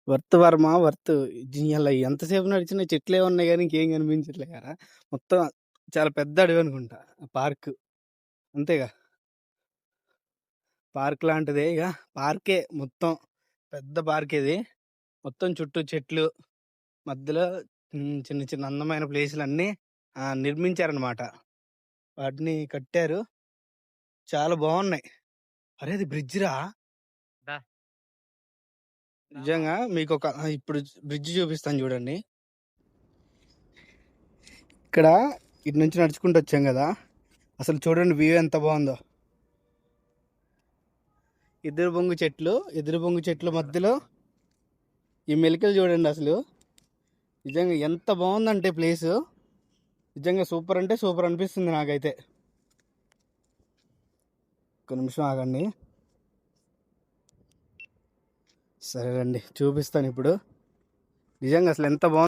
Worth Varma worth. ఇలా ఎంతసేపు నడిచినా చెట్లే ఉన్నాయి గానీ ఇంకేం కనిపించట్లే కదా! మొత్తం చాలా పెద్ద అడవి అనుకుంటా పార్క్. అంతేగా? పార్క్ లాంటిదే ఇగ. పార్కే మొత్తం. పెద్ద పార్క్ ఇది. మొత్తం చుట్టూ చెట్లు, మధ్యలో చిన్న చిన్న అందమైన ప్లేసులన్నీ నిర్మించారనమాట. వాటిని కట్టారు. చాలా బాగున్నాయి. అరే! అది బ్రిడ్జ్ రా! దా. నిజంగా మీకొక ఇప్పుడు బ్రిడ్జ్ చూపిస్తాను చూడండి. ఇక్కడ ఇటు నుంచి నడుచుకుంటూ వచ్చాం కదా! అసలు చూడండి వ్యూ ఎంత బాగుందో. ఎదురు బొంగు చెట్లు మధ్యలో ఈ మెలికలు చూడండి అసలు. నిజంగా ఎంత బాగుందంటే ప్లేసు. నిజంగా సూపర్ అంటే సూపర్ అనిపిస్తుంది నాకైతే. ఒక నిమిషం ఆగండి. సరేనండి చూపిస్తాను ఇప్పుడు. నిజంగా అసలు ఎంత బాగుంది.